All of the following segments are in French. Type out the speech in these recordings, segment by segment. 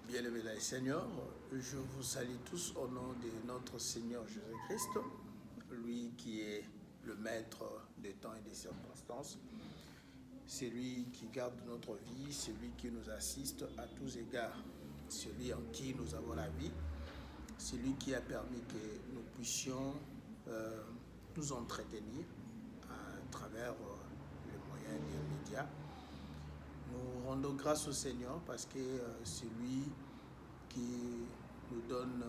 Bien-aimés dans le Seigneur, je vous salue tous au nom de notre Seigneur Jésus-Christ, lui qui est le maître des temps et des circonstances. C'est lui qui garde notre vie, c'est lui qui nous assiste à tous égards, celui en qui nous avons la vie, c'est lui qui a permis que nous puissions nous entretenir à travers les moyens des médias. Nous rendons grâce au Seigneur parce que c'est lui qui nous donne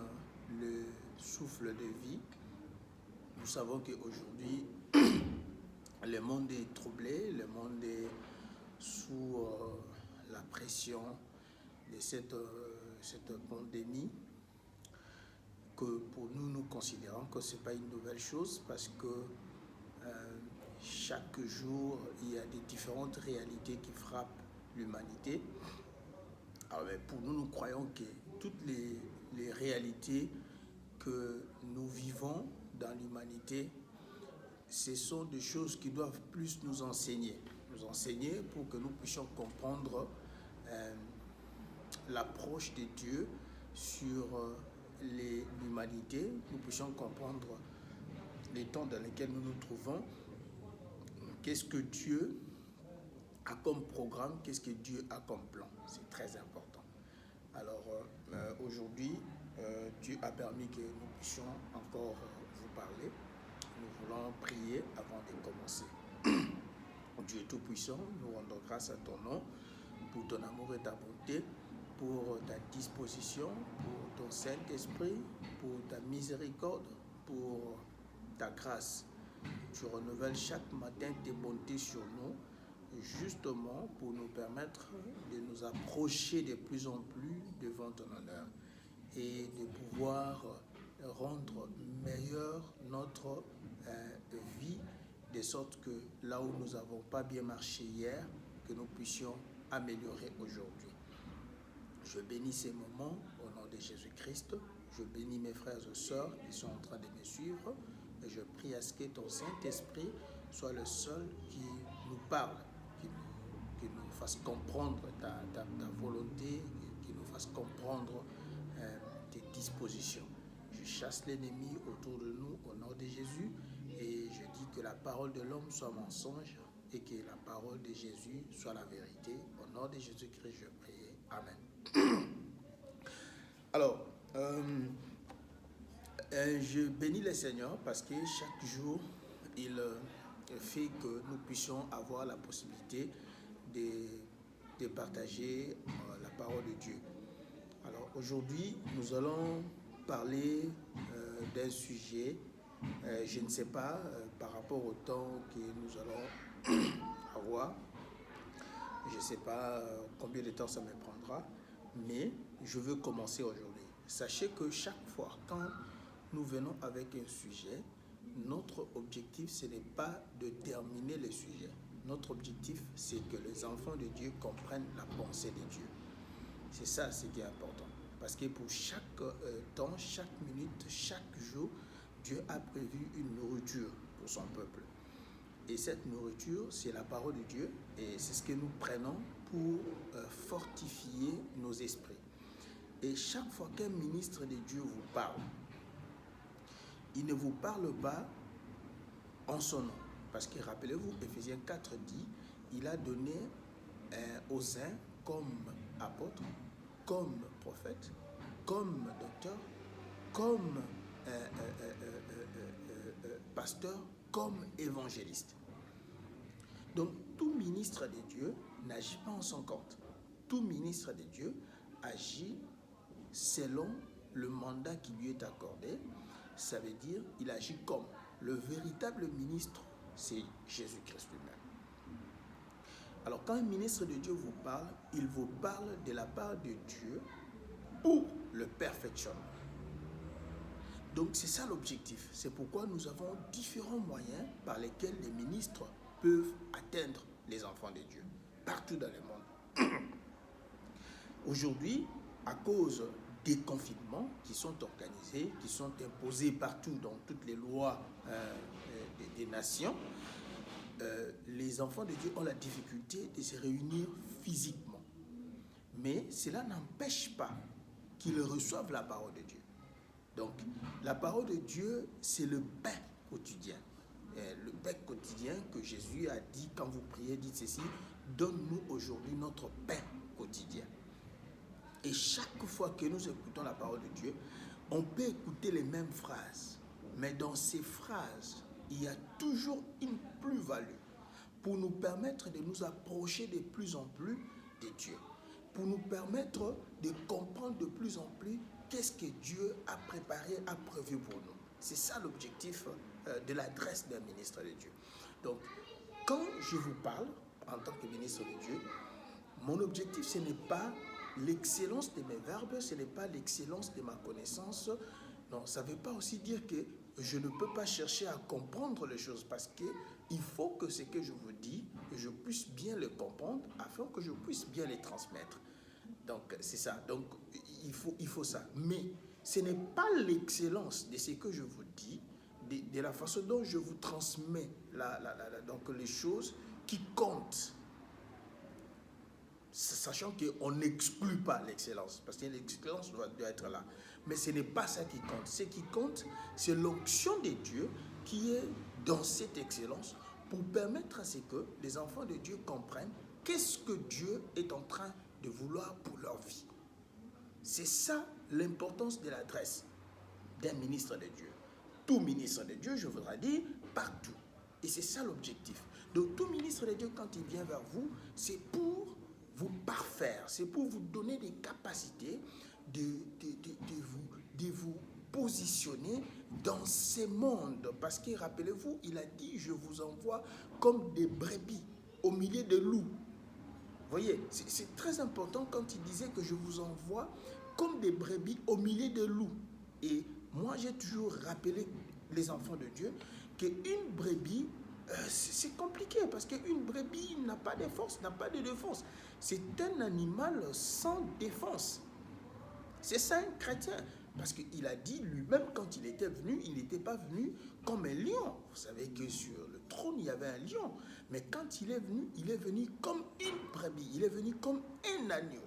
le souffle de vie. Nous savons qu'aujourd'hui, le monde est troublé, le monde est sous la pression de cette pandémie, que pour nous, nous considérons que ce n'est pas une nouvelle chose parce que chaque jour, il y a des différentes réalités qui frappent l'humanité. Alors, pour nous, nous croyons que toutes les réalités que nous vivons dans l'humanité, ce sont des choses qui doivent plus nous enseigner pour que nous puissions comprendre l'approche de Dieu sur l'humanité, nous puissions comprendre les temps dans lesquels nous nous trouvons, qu'est-ce que Dieu a comme programme, qu'est-ce que Dieu a comme plan. C'est très important. Alors aujourd'hui, Dieu a permis que nous puissions encore vous parler. Nous voulons prier avant de commencer. Dieu Tout-Puissant, nous rendons grâce à ton nom, pour ton amour et ta bonté, pour ta disposition, pour ton Saint-Esprit, pour ta miséricorde, pour ta grâce. Tu renouvelles chaque matin tes bontés sur nous, justement pour nous permettre de nous approcher de plus en plus devant ton honneur et de pouvoir rendre meilleure notre vie, de sorte que là où nous n'avons pas bien marché hier, que nous puissions améliorer aujourd'hui. Je bénis ces moments au nom de Jésus-Christ. Je bénis mes frères et sœurs qui sont en train de me suivre et je prie à ce que ton Saint-Esprit soit le seul qui nous parle, qui nous fasse comprendre ta volonté, qui nous fasse comprendre tes dispositions. Je chasse l'ennemi autour de nous au nom de Jésus et je dis que la parole de l'homme soit mensonge et que la parole de Jésus soit la vérité. Au nom de Jésus-Christ, je prie. Amen. Alors, je bénis le Seigneur parce que chaque jour, il fait que nous puissions avoir la possibilité de partager la parole de Dieu. Alors aujourd'hui, nous allons parler d'un sujet, je ne sais pas, par rapport au temps que nous allons avoir, je ne sais pas combien de temps ça me prendra, mais je veux commencer aujourd'hui. Sachez que chaque fois, quand nous venons avec un sujet, notre objectif, ce n'est pas de terminer le sujet. Notre objectif, c'est que les enfants de Dieu comprennent la pensée de Dieu. C'est ça ce qui est important. Parce que pour chaque temps, chaque minute, chaque jour, Dieu a prévu une nourriture pour son peuple. Et cette nourriture, c'est la parole de Dieu. Et c'est ce que nous prenons pour fortifier nos esprits. Et chaque fois qu'un ministre de Dieu vous parle, il ne vous parle pas en son nom. Parce que rappelez-vous, Éphésiens 4 dit, il a donné aux uns comme apôtres, comme prophètes, comme docteurs, comme pasteurs, comme évangélistes. Donc tout ministre de Dieu n'agit pas en son compte. Tout ministre de Dieu agit selon le mandat qui lui est accordé. Ça veut dire qu'il agit comme le véritable ministre, c'est Jésus-Christ lui-même. Alors quand un ministre de Dieu vous parle, il vous parle de la part de Dieu pour le perfectionnement. Donc c'est ça l'objectif. C'est pourquoi nous avons différents moyens par lesquels les ministres peuvent atteindre les enfants de Dieu, partout dans le monde. Aujourd'hui, à cause des confinements qui sont organisés, qui sont imposés partout dans toutes les lois des nations, les enfants de Dieu ont la difficulté de se réunir physiquement. Mais cela n'empêche pas qu'ils reçoivent la parole de Dieu. Donc, la parole de Dieu, c'est le pain quotidien. Le pain quotidien que Jésus a dit, quand vous priez, dites ceci, donne-nous aujourd'hui notre pain quotidien. Et chaque fois que nous écoutons la parole de Dieu, on peut écouter les mêmes phrases, mais dans ces phrases, il y a toujours une plus-value pour nous permettre de nous approcher de plus en plus de Dieu, pour nous permettre de comprendre de plus en plus qu'est-ce que Dieu a préparé, a prévu pour nous. C'est ça l'objectif de l'adresse d'un ministre de Dieu. Donc, quand je vous parle en tant que ministre de Dieu, mon objectif, ce n'est pas l'excellence de mes verbes, ce n'est pas l'excellence de ma connaissance. Non, ça ne veut pas aussi dire que je ne peux pas chercher à comprendre les choses, parce qu'il faut que ce que je vous dis, je puisse bien le comprendre afin que je puisse bien les transmettre. Donc, c'est ça. Donc, il faut ça. Mais ce n'est pas l'excellence de ce que je vous dis, de la façon dont je vous transmets donc les choses qui comptent. Sachant qu'on n'exclut pas l'excellence, parce que l'excellence doit être là. Mais ce n'est pas ça qui compte. Ce qui compte, c'est l'onction de Dieu qui est dans cette excellence pour permettre à ce que les enfants de Dieu comprennent qu'est-ce que Dieu est en train de vouloir pour leur vie. C'est ça l'importance de l'adresse d'un ministre de Dieu. Tout ministre de Dieu, je voudrais dire, partout. Et c'est ça l'objectif. Donc tout ministre de Dieu, quand il vient vers vous, c'est pour vous parfaire, c'est pour vous donner des capacités de vous positionner dans ces mondes. Parce que, rappelez-vous, il a dit, je vous envoie comme des brebis au milieu de loups. Vous voyez, c'est très important quand il disait que je vous envoie comme des brebis au milieu de loups. Et moi, j'ai toujours rappelé les enfants de Dieu qu'une brebis, c'est compliqué parce qu'une brebis n'a pas de force, n'a pas de défense. C'est un animal sans défense. C'est ça un chrétien. Parce qu'il a dit lui-même, quand il était venu, il n'était pas venu comme un lion. Vous savez que sur le trône, il y avait un lion. Mais quand il est venu comme une brebis. Il est venu comme un agneau.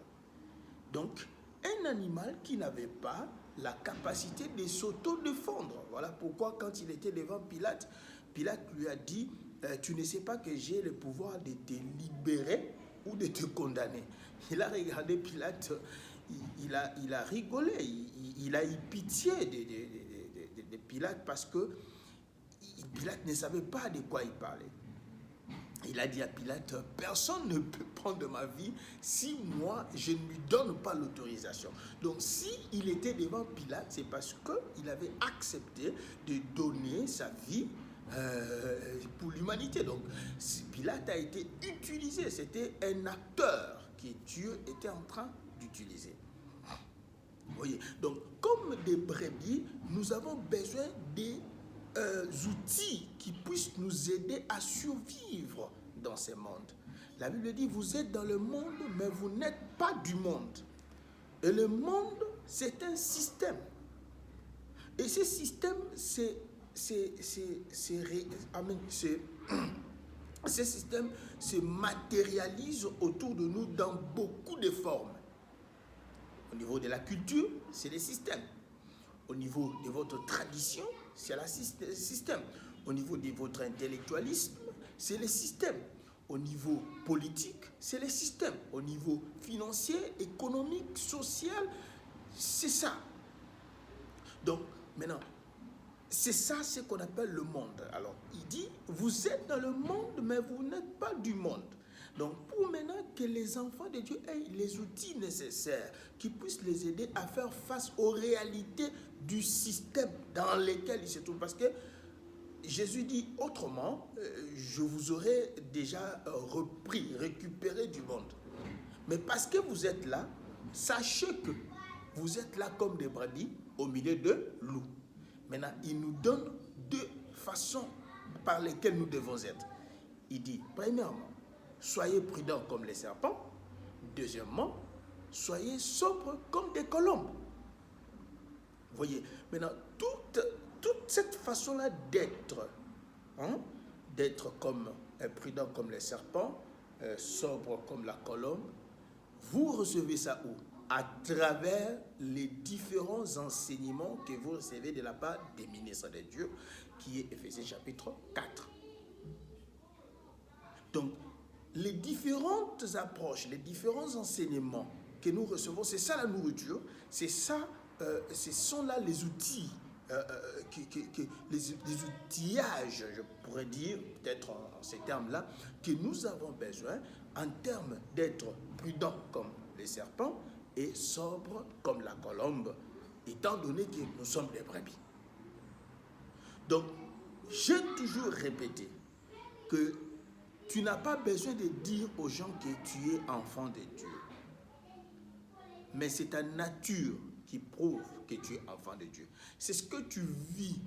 Donc, un animal qui n'avait pas la capacité de s'auto-défendre. Voilà pourquoi quand il était devant Pilate, Pilate lui a dit, tu ne sais pas que j'ai le pouvoir de te libérer ou de te condamner. Il a regardé Pilate, il a rigolé, il a eu pitié de Pilate parce que Pilate ne savait pas de quoi il parlait. Il a dit à Pilate, personne ne peut prendre ma vie si moi, je ne lui donne pas l'autorisation. Donc, s'il était devant Pilate, c'est parce qu'il avait accepté de donner sa vie pour l'humanité. Donc, Pilate a été utilisé. C'était un acteur que Dieu était en train d'utiliser. Vous voyez? Donc, comme des brebis, nous avons besoin des outils qui puissent nous aider à survivre dans ces mondes. La Bible dit, vous êtes dans le monde, mais vous n'êtes pas du monde. Et le monde, c'est un système. Et ce système, ce système se matérialise autour de nous dans beaucoup de formes. Au niveau de la culture, c'est le système. Au niveau de votre tradition, c'est le système. Au niveau de votre intellectualisme, c'est le système. Au niveau politique, c'est le système. Au niveau financier, économique, social, c'est ça. Donc, maintenant, c'est ça ce qu'on appelle le monde. Alors, il dit, vous êtes dans le monde, mais vous n'êtes pas du monde. Donc, pour maintenant que les enfants de Dieu aient les outils nécessaires qui puissent les aider à faire face aux réalités du système dans lequel ils se trouvent. Parce que Jésus dit autrement, je vous aurais déjà récupéré du monde. Mais parce que vous êtes là, sachez que vous êtes là comme des brebis au milieu de loups. Maintenant, il nous donne deux façons par lesquelles nous devons être. Il dit, premièrement, soyez prudents comme les serpents. Deuxièmement, soyez sobres comme des colombes. Vous voyez, maintenant, toute cette façon-là d'être, d'être comme prudent comme les serpents, sobre comme la colombe, vous recevez ça où? à travers les différents enseignements que vous recevez de la part des ministres de Dieu, qui est Éphésiens chapitre 4. Donc, les différentes approches, les différents enseignements que nous recevons, c'est ça la nourriture, c'est ça, ce sont là les outils, les outillages, je pourrais dire, peut-être en ces termes-là, que nous avons besoin en termes d'être prudents comme les serpents et sobres comme la colombe, étant donné que nous sommes des brebis. Donc, j'ai toujours répété que tu n'as pas besoin de dire aux gens que tu es enfant de Dieu. Mais c'est ta nature qui prouve que tu es enfant de Dieu. C'est ce que tu vis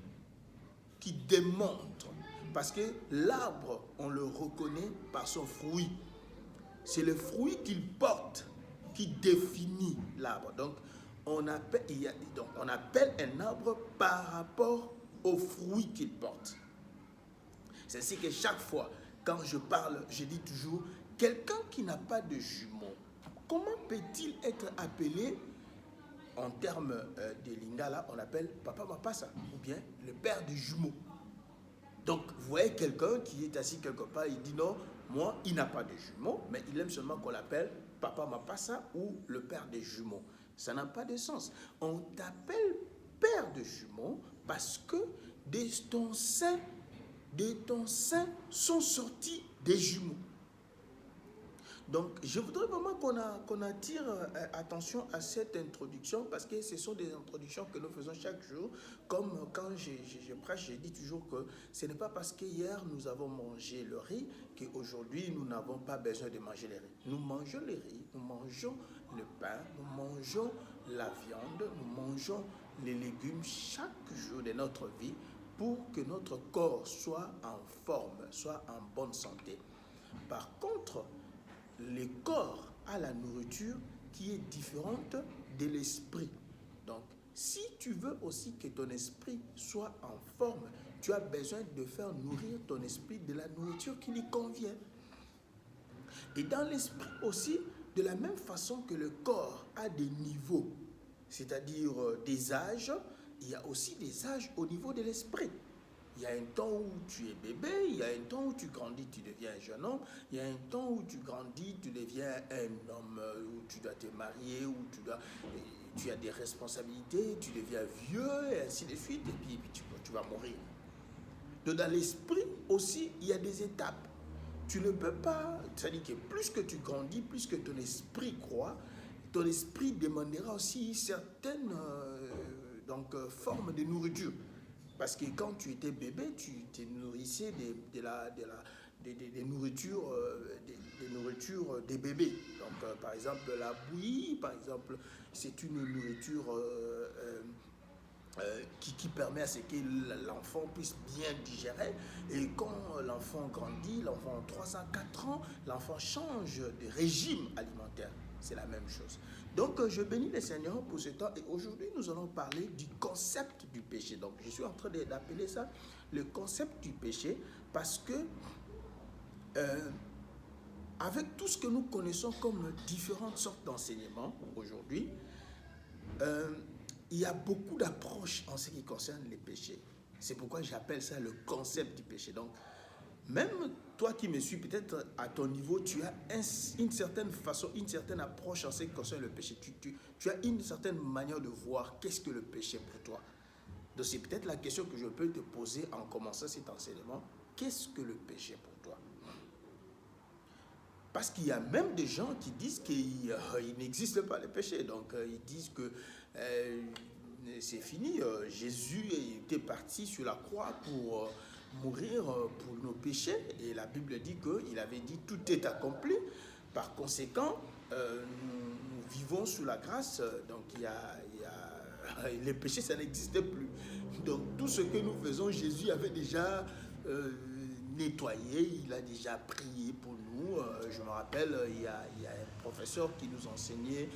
qui démontre. Parce que l'arbre, on le reconnaît par son fruit. C'est le fruit qu'il porte qui définit l'arbre. Donc, on appelle un arbre par rapport au fruit qu'il porte. C'est ainsi que chaque fois, quand je parle, je dis toujours, quelqu'un qui n'a pas de jumeaux, comment peut-il être appelé, en termes de lingala, on appelle papa mapasa, ou bien le père des jumeaux. Donc, vous voyez quelqu'un qui est assis quelque part, il dit non, moi, il n'a pas de jumeaux, mais il aime seulement qu'on l'appelle papa mapasa ou le père des jumeaux. Ça n'a pas de sens. On t'appelle père de jumeaux parce que de ton sein sont sortis des jumeaux. Donc, je voudrais vraiment qu'on attire attention à cette introduction parce que ce sont des introductions que nous faisons chaque jour. Comme quand je prêche, je dis toujours que ce n'est pas parce qu'hier nous avons mangé le riz qu'aujourd'hui nous n'avons pas besoin de manger le riz. Nous mangeons le riz, nous mangeons le pain, nous mangeons la viande, nous mangeons les légumes chaque jour de notre vie pour que notre corps soit en forme, soit en bonne santé. Par contre, le corps a la nourriture qui est différente de l'esprit. Donc, si tu veux aussi que ton esprit soit en forme, tu as besoin de faire nourrir ton esprit de la nourriture qui lui convient. Et dans l'esprit aussi, de la même façon que le corps a des niveaux, c'est-à-dire des âges, il y a aussi des âges au niveau de l'esprit. Il y a un temps où tu es bébé, il y a un temps où tu grandis, tu deviens un jeune homme, il y a un temps où tu grandis, tu deviens un homme, où tu dois te marier, où tu as des responsabilités, tu deviens vieux, et ainsi de suite, et puis tu vas mourir. Donc dans l'esprit aussi, il y a des étapes. Tu ne peux pas, c'est-à-dire que plus que tu grandis, plus que ton esprit croît, ton esprit demandera aussi certaines formes de nourriture. Parce que quand tu étais bébé, tu te nourrissais des nourritures, des nourritures des bébés. Donc, par exemple, la bouillie, par exemple, c'est une nourriture qui permet à ce que l'enfant puisse bien digérer. Et quand l'enfant grandit, l'enfant a 3 ans, 4 ans, l'enfant change de régime alimentaire. C'est la même chose. Donc, je bénis le Seigneur pour ce temps. Et aujourd'hui, nous allons parler du concept du péché. Donc, je suis en train d'appeler ça le concept du péché parce que, avec tout ce que nous connaissons comme différentes sortes d'enseignements aujourd'hui, il y a beaucoup d'approches en ce qui concerne les péchés. C'est pourquoi j'appelle ça le concept du péché. Donc, même toi qui me suis, peut-être à ton niveau, tu as une certaine façon, une certaine approche en ce qui concerne le péché. Tu as une certaine manière de voir qu'est-ce que le péché pour toi. Donc c'est peut-être la question que je peux te poser en commençant cet enseignement. Qu'est-ce que le péché pour toi? Parce qu'il y a même des gens qui disent qu'il n'existe pas le péché. Donc ils disent que c'est fini. Jésus était parti sur la croix pour mourir pour nos péchés. Et la Bible dit qu'il avait dit tout est accompli. Par conséquent, nous vivons sous la grâce. Donc les péchés, ça n'existait plus. Donc tout ce que nous faisons, Jésus avait déjà nettoyé, il a déjà prié pour nous. Je me rappelle, il y a un professeur qui nous enseignait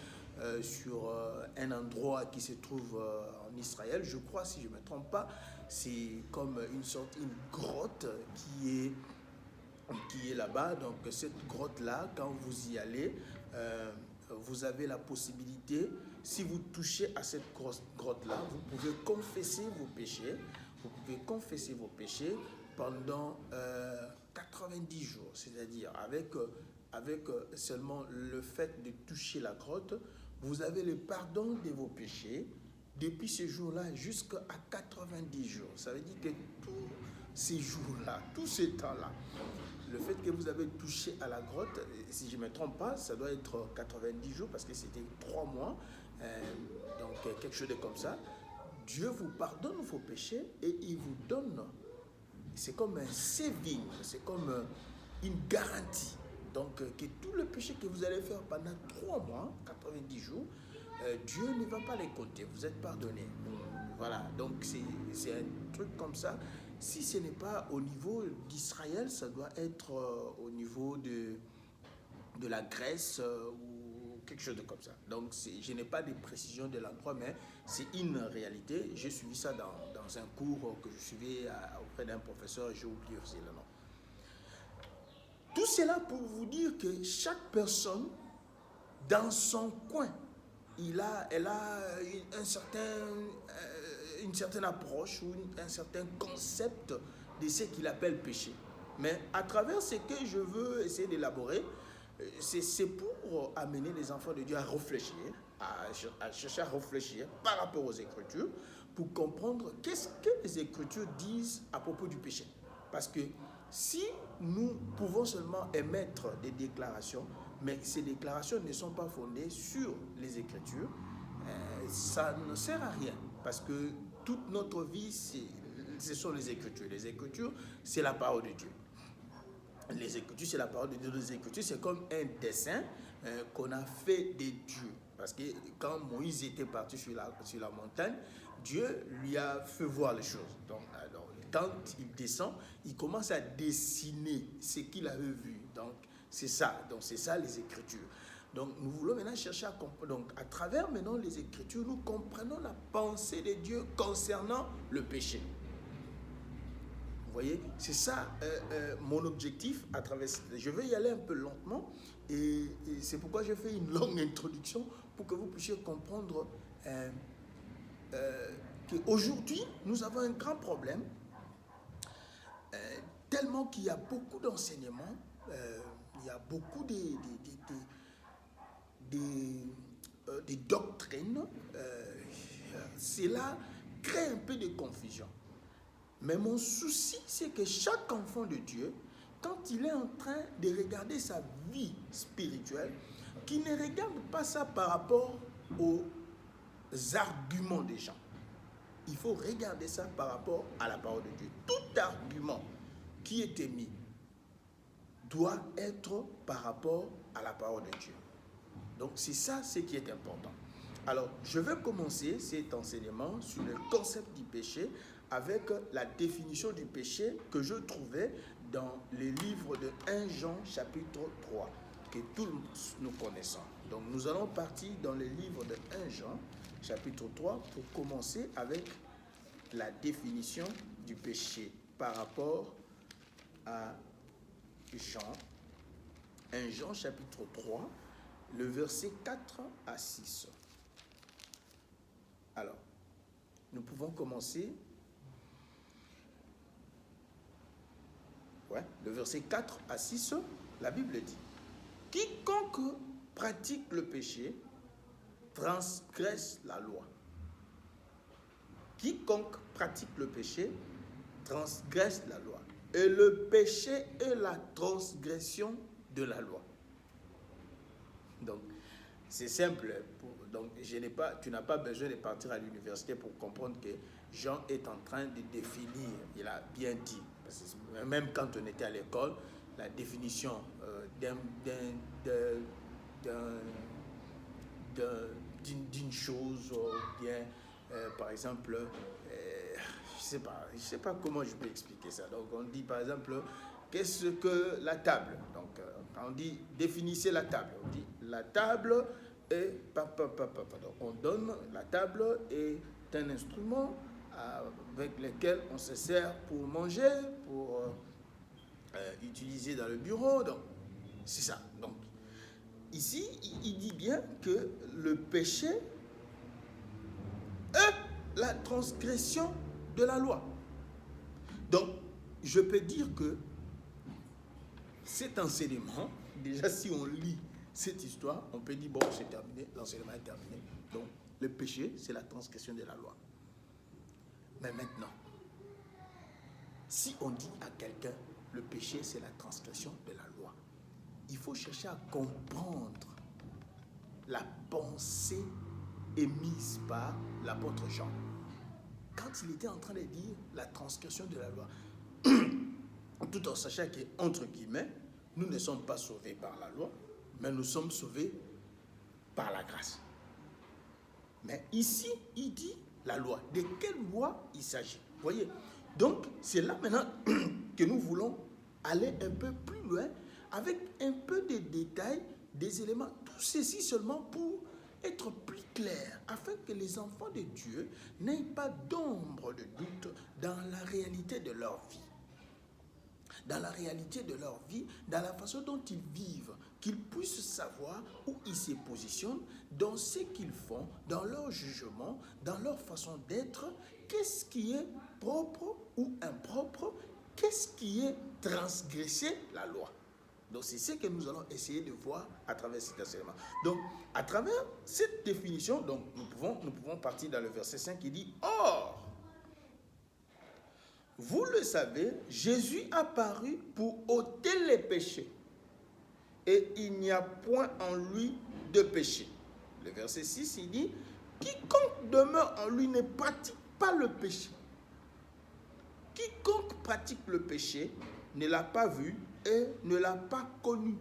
sur un endroit qui se trouve en Israël, je crois, si je ne me trompe pas, c'est comme une grotte qui est là-bas. Donc cette grotte-là, quand vous y allez, vous avez la possibilité, si vous touchez à cette grotte-là, vous pouvez confesser vos péchés. Vous pouvez confesser vos péchés pendant 90 jours, c'est-à-dire avec seulement le fait de toucher la grotte, vous avez le pardon de vos péchés depuis ce jour-là jusqu'à 90 jours. Ça veut dire que tous ces jours-là, tout ce temps-là, le fait que vous avez touché à la grotte, si je ne me trompe pas, ça doit être 90 jours parce que c'était 3 mois, donc quelque chose de comme ça. Dieu vous pardonne vos péchés et il vous donne, c'est comme un saving, c'est comme une garantie. Donc que tout le péché que vous allez faire pendant 3 mois, 90 jours, Dieu ne va pas les compter, vous êtes pardonnés. Voilà, donc c'est un truc comme ça. Si ce n'est pas au niveau d'Israël, ça doit être au niveau de la Grèce ou quelque chose de comme ça. Donc je n'ai pas de précision de l'endroit, mais c'est une réalité. J'ai suivi ça dans un cours que je suivais auprès d'un professeur, j'ai oublié aussi le nom. Tout cela pour vous dire que chaque personne, dans son coin, elle a une certaine approche ou un certain concept de ce qu'il appelle péché. Mais à travers ce que je veux essayer d'élaborer, c'est pour amener les enfants de Dieu à réfléchir, à chercher à réfléchir par rapport aux Écritures, pour comprendre qu'est-ce que les Écritures disent à propos du péché. Parce que si nous pouvons seulement émettre des déclarations, mais ces déclarations ne sont pas fondées sur les Écritures, ça ne sert à rien. Parce que toute notre vie, ce sont les Écritures. Les Écritures, c'est la parole de Dieu. Les Écritures, c'est la parole de Dieu. Les Écritures, c'est comme un dessin qu'on a fait des dieux. Parce que quand Moïse était parti sur la montagne, Dieu lui a fait voir les choses. Donc, alors, quand il descend, il commence à dessiner ce qu'il avait vu. Donc, c'est ça. Donc, c'est ça les Écritures. Donc, nous voulons maintenant chercher à comprendre. Donc, à travers maintenant les Écritures, nous comprenons la pensée de Dieu concernant le péché. Vous voyez, c'est ça mon objectif à travers. Je vais y aller un peu lentement et c'est pourquoi je fais une longue introduction pour que vous puissiez comprendre qu'aujourd'hui, nous avons un grand problème, tellement qu'il y a beaucoup d'enseignements, il y a beaucoup des doctrines. Cela crée un peu de confusion. Mais mon souci, c'est que chaque enfant de Dieu, quand il est en train de regarder sa vie spirituelle, qu'il ne regarde pas ça par rapport aux arguments des gens. Il faut regarder ça par rapport à la parole de Dieu. Tout argument qui est émis doit être par rapport à la parole de Dieu. Donc c'est ça ce qui est important. Alors, je vais commencer cet enseignement sur le concept du péché avec la définition du péché que je trouvais dans le livre de 1 Jean chapitre 3, que tous nous connaissons. Donc nous allons partir dans le livre de 1 Jean chapitre 3 pour commencer avec la définition du péché par rapport à Jean. 1 Jean chapitre 3, le verset 4 à 6. Alors, nous pouvons commencer. Le verset 4 à 6, la Bible dit: quiconque pratique le péché transgresse la loi. Quiconque pratique le péché transgresse la loi. Et le péché est la transgression de la loi. Donc, c'est simple. Donc, tu n'as pas besoin de partir à l'université pour comprendre que Jean est en train de définir, il a bien dit, parce que même quand on était à l'école, la définition d'une chose, ou bien, par exemple, je ne sais pas comment je peux expliquer ça. Donc, on dit, par exemple, qu'est-ce que la table? Donc, quand on dit définissez la table, on dit la table est donc, on donne la table est un instrument avec lequel on se sert pour manger, pour utiliser dans le bureau. Donc, c'est ça. Donc, ici, il dit bien que le péché est la transgression de la loi. Donc, je peux dire que cet enseignement, déjà si on lit cette histoire, on peut dire, bon, c'est terminé, l'enseignement est terminé. Donc, le péché, c'est la transgression de la loi. Mais maintenant, si on dit à quelqu'un, le péché, c'est la transgression de la loi, il faut chercher à comprendre la pensée émise par l'apôtre Jean. Quand il était en train de dire la transgression de la loi, tout en sachant qu'entre guillemets, nous ne sommes pas sauvés par la loi, mais nous sommes sauvés par la grâce. Mais ici, il dit la loi. De quelle loi il s'agit? Vous voyez? Donc, c'est là maintenant que nous voulons aller un peu plus loin avec un peu de détails, des éléments, tout ceci seulement pour être plus clair, afin que les enfants de Dieu n'aient pas d'ombre de doute dans la réalité de leur vie. Dans la réalité de leur vie, dans la façon dont ils vivent, qu'ils puissent savoir où ils se positionnent, dans ce qu'ils font, dans leur jugement, dans leur façon d'être, qu'est-ce qui est propre ou impropre, qu'est-ce qui est transgressé la loi. Donc c'est ce que nous allons essayer de voir à travers cet enseignement. Donc à travers cette définition, donc, nous pouvons partir dans le verset 5 qui dit « Or, vous le savez, Jésus a paru pour ôter les péchés, et il n'y a point en lui de péché. » Le verset 6, il dit « Quiconque demeure en lui ne pratique pas le péché. Quiconque pratique le péché ne l'a pas vu et ne l'a pas connu. »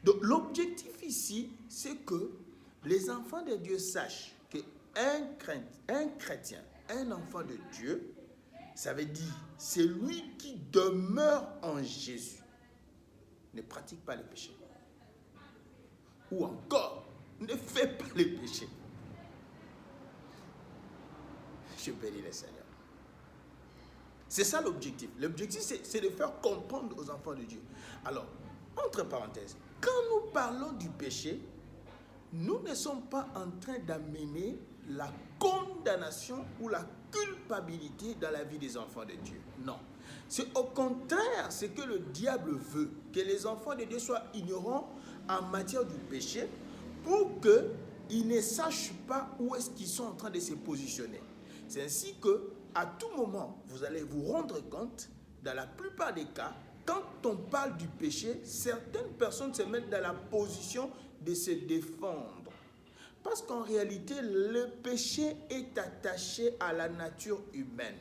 Donc l'objectif ici, c'est que les enfants de Dieu sachent qu'un chrétien, un enfant de Dieu, ça veut dire, c'est lui qui demeure en Jésus, ne pratique pas le péché. Ou encore, ne fait pas le péché. Je bénis le Seigneur. C'est ça l'objectif. L'objectif, c'est de faire comprendre aux enfants de Dieu. Alors, entre parenthèses, quand nous parlons du péché, nous ne sommes pas en train d'amener la condamnation ou la culpabilité dans la vie des enfants de Dieu. Non. C'est au contraire ce que le diable veut, que les enfants de Dieu soient ignorants en matière du péché pour qu'ils ne sachent pas où est-ce qu'ils sont en train de se positionner. C'est ainsi que, à tout moment, vous allez vous rendre compte, dans la plupart des cas, quand on parle du péché, certaines personnes se mettent dans la position de se défendre. Parce qu'en réalité, le péché est attaché à la nature humaine.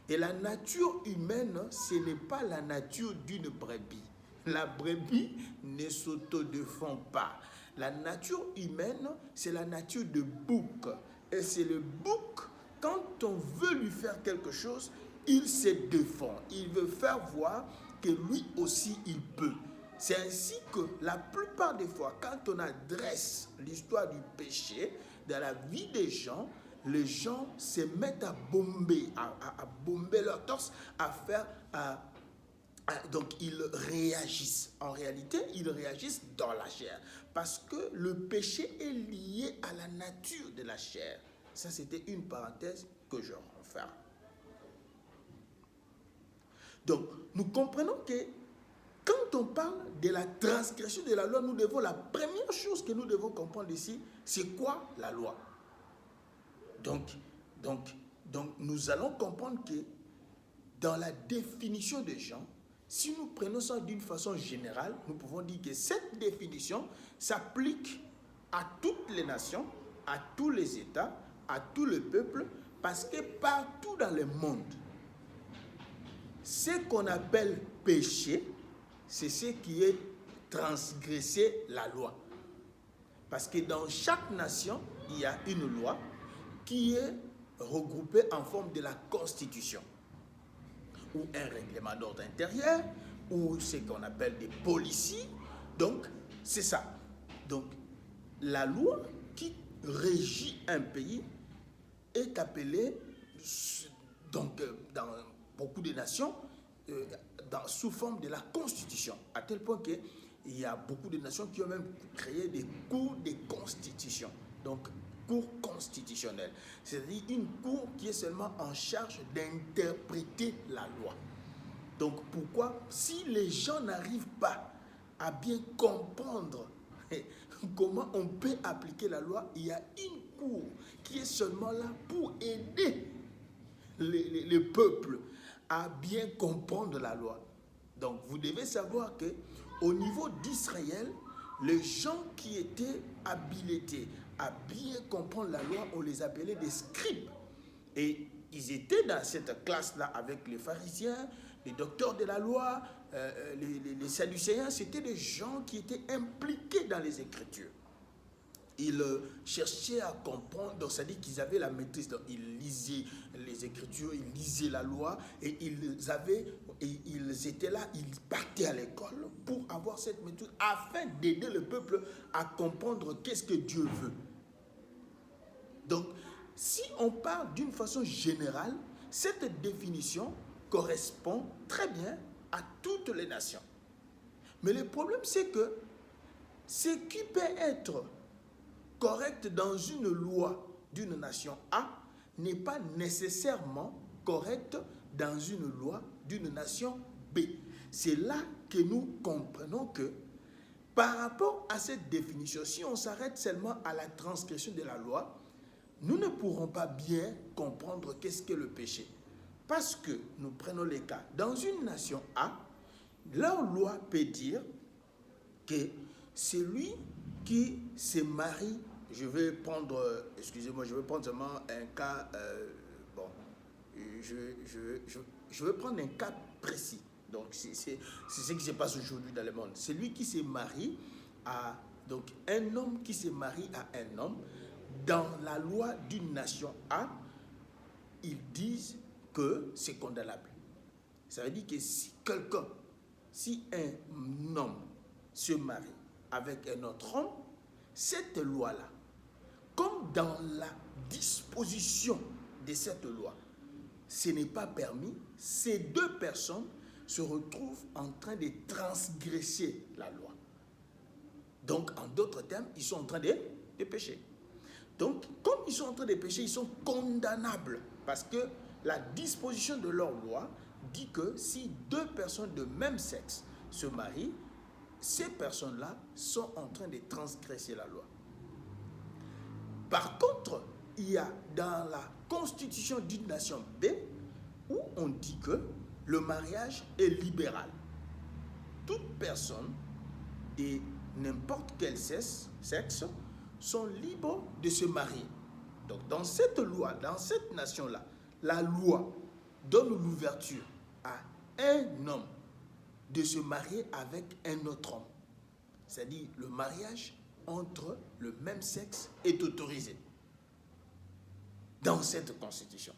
Et la nature humaine, ce n'est pas la nature d'une brebis. La brebis ne s'autodéfend pas. La nature humaine, c'est la nature de bouc. Et c'est le bouc, quand on veut lui faire quelque chose, il se défend. Il veut faire voir que lui aussi, il peut. C'est ainsi que la plupart des fois, quand on adresse l'histoire du péché dans la vie des gens, les gens se mettent à bomber leur torse, donc ils réagissent. En réalité, ils réagissent dans la chair. Parce que le péché est lié à la nature de la chair. Ça, c'était une parenthèse que je referme. Donc, nous comprenons que quand on parle de la transgression de la loi, la première chose que nous devons comprendre ici, c'est quoi la loi? Donc, nous allons comprendre que dans la définition des gens, si nous prenons ça d'une façon générale, nous pouvons dire que cette définition s'applique à toutes les nations, à tous les États, à tout le peuple, parce que partout dans le monde, ce qu'on appelle péché, c'est ce qui est transgresser la loi. Parce que dans chaque nation, il y a une loi qui est regroupée en forme de la Constitution, ou un règlement d'ordre intérieur, ou ce qu'on appelle des policiers. Donc, c'est ça. Donc, la loi qui régit un pays est appelée, donc, dans beaucoup de nations, sous forme de la Constitution, à tel point qu'il il y a beaucoup de nations qui ont même créé des cours de constitution. Donc, cour constitutionnelle. C'est-à-dire une cour qui est seulement en charge d'interpréter la loi. Donc, pourquoi? Si les gens n'arrivent pas à bien comprendre comment on peut appliquer la loi, il y a une cour qui est seulement là pour aider les peuples à bien comprendre la loi. Donc, vous devez savoir que au niveau d'Israël, les gens qui étaient habilités à bien comprendre la loi, on les appelait des scribes. Et ils étaient dans cette classe-là avec les pharisiens, les docteurs de la loi, les sadducéens. C'était des gens qui étaient impliqués dans les Écritures. Ils cherchaient à comprendre, donc ça dit qu'ils avaient la maîtrise. Donc, ils lisaient les Écritures, ils lisaient la loi, et ils étaient là, ils partaient à l'école pour avoir cette maîtrise, afin d'aider le peuple à comprendre qu'est-ce que Dieu veut. Donc, si on parle d'une façon générale, cette définition correspond très bien à toutes les nations. Mais le problème, c'est que ce qui peut être correct dans une loi d'une nation A n'est pas nécessairement correct dans une loi d'une nation B. C'est là que nous comprenons que par rapport à cette définition, si on s'arrête seulement à la transgression de la loi, nous ne pourrons pas bien comprendre qu'est-ce que le péché. Parce que, nous prenons les cas, dans une nation A, leur loi peut dire que celui qui se marie, je vais prendre, excusez-moi, je vais prendre seulement un cas, je vais prendre un cas précis. Donc, c'est ce qui se passe aujourd'hui dans le monde. Celui qui se marie à, donc un homme qui se marie à un homme, dans la loi d'une nation A, ils disent que c'est condamnable. Ça veut dire que si un homme se marie avec un autre homme, cette loi-là, comme dans la disposition de cette loi, ce n'est pas permis, ces deux personnes se retrouvent en train de transgresser la loi. Donc, en d'autres termes, ils sont en train de pécher. Donc, comme ils sont en train de pécher, ils sont condamnables parce que la disposition de leur loi dit que si deux personnes de même sexe se marient, ces personnes-là sont en train de transgresser la loi. Par contre, il y a dans la constitution d'une nation B où on dit que le mariage est libéral. Toute personne de n'importe quel sexe sont libres de se marier. Donc dans cette loi, dans cette nation-là, la loi donne l'ouverture à un homme de se marier avec un autre homme. C'est-à-dire le mariage entre le même sexe est autorisé dans cette constitution.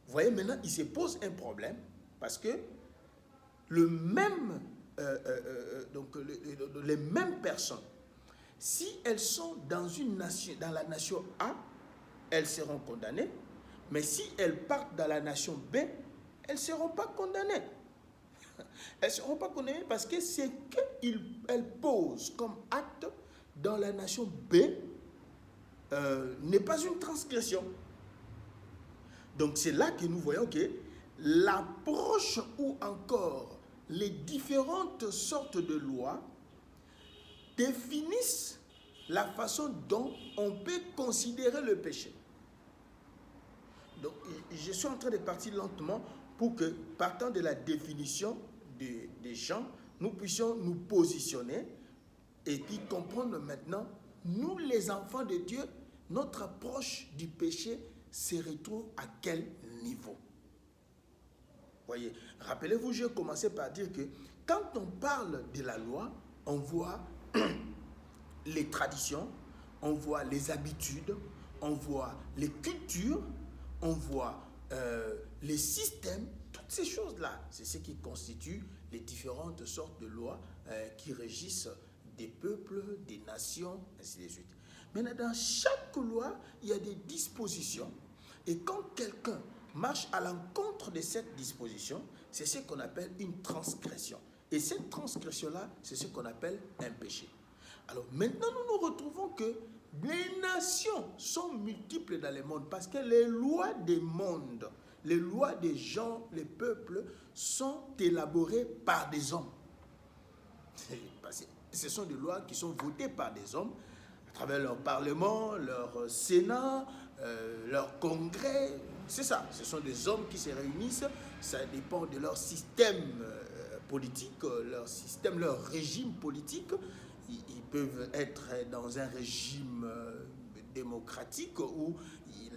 Vous voyez, maintenant, il se pose un problème parce que les mêmes personnes, si elles sont dans une nation, dans la nation A, elles seront condamnées, mais si elles partent dans la nation B, elles ne seront pas condamnées. Elles ne seront pas condamnées parce que ce qu'elles posent comme acte dans la nation B n'est pas une transgression. Donc c'est là que nous voyons que l'approche ou encore les différentes sortes de lois définissent la façon dont on peut considérer le péché. Donc, je suis en train de partir lentement pour que, partant de la définition des gens, nous puissions nous positionner et puis comprendre maintenant, nous les enfants de Dieu, notre approche du péché se retrouve à quel niveau? Voyez, rappelez-vous, j'ai commencé par dire que quand on parle de la loi, on voit les traditions, on voit les habitudes, on voit les cultures, on voit les systèmes, toutes ces choses-là. C'est ce qui constitue les différentes sortes de lois qui régissent des peuples, des nations, ainsi de suite. Maintenant, dans chaque loi, il y a des dispositions. Et quand quelqu'un marche à l'encontre de cette disposition, c'est ce qu'on appelle une transgression. Et cette transgression-là, c'est ce qu'on appelle un péché. Alors maintenant, nous nous retrouvons que les nations sont multiples dans le monde parce que les lois des mondes, les lois des gens, les peuples sont élaborées par des hommes. Ce sont des lois qui sont votées par des hommes à travers leur parlement, leur sénat, leur congrès. C'est ça, ce sont des hommes qui se réunissent, ça dépend de leur système politique, leur système, leur régime politique. Ils peuvent être dans un régime démocratique où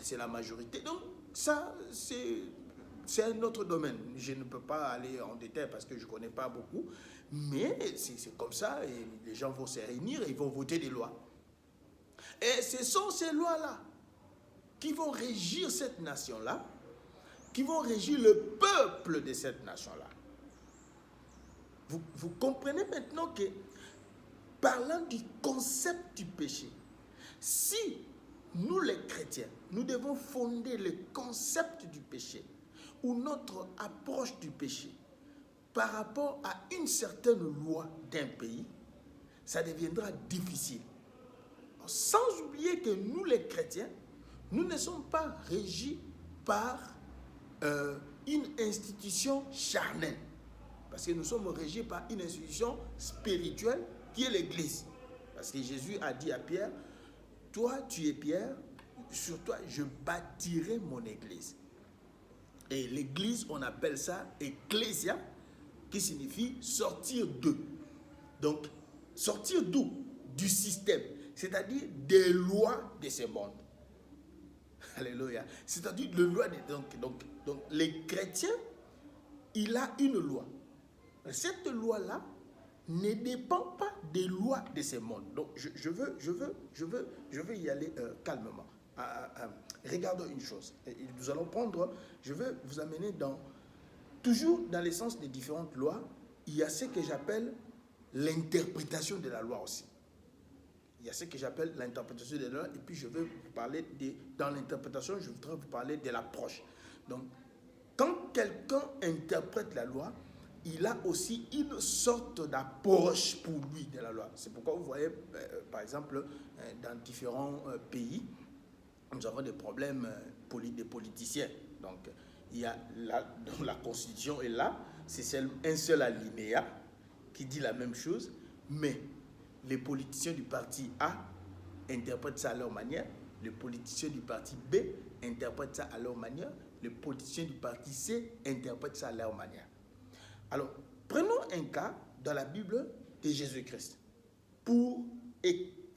c'est la majorité. Donc ça, c'est un autre domaine. Je ne peux pas aller en détail parce que je ne connais pas beaucoup. Mais c'est comme ça, et les gens vont se réunir et ils vont voter des lois. Et ce sont ces lois-là qui vont régir cette nation-là, qui vont régir le peuple de cette nation-là. Vous comprenez maintenant que, parlant du concept du péché, si nous les chrétiens, nous devons fonder le concept du péché, ou notre approche du péché, par rapport à une certaine loi d'un pays, ça deviendra difficile. Sans oublier que nous, les chrétiens, nous ne sommes pas régis par une institution charnelle. Parce que nous sommes régis par une institution spirituelle qui est l'Église. Parce que Jésus a dit à Pierre, toi tu es Pierre, sur toi je bâtirai mon Église. Et l'Église, on appelle ça Ecclésia, qui signifie sortir d'eux. Donc, sortir d'où? Du système, c'est-à-dire des lois de ce monde. Alléluia. C'est-à-dire les lois donc les chrétiens, il a une loi. Cette loi-là ne dépend pas des lois de ce monde. Donc, je veux y aller calmement. Regardons une chose. Nous allons prendre, je veux vous amener toujours dans le sens des différentes lois, il y a ce que j'appelle l'interprétation de la loi aussi. Il y a ce que j'appelle l'interprétation de la loi, et puis je vais vous parler dans l'interprétation, je voudrais vous parler de l'approche. Donc, quand quelqu'un interprète la loi, il a aussi une sorte d'approche pour lui de la loi. C'est pourquoi vous voyez, par exemple, dans différents pays, nous avons des problèmes des politiciens. Donc, il y a la Constitution est là, c'est un seul alinéa qui dit la même chose, mais les politiciens du parti A interprètent ça à leur manière, les politiciens du parti B interprètent ça à leur manière, les politiciens du parti C interprètent ça à leur manière. Alors, prenons un cas dans la Bible de Jésus-Christ pour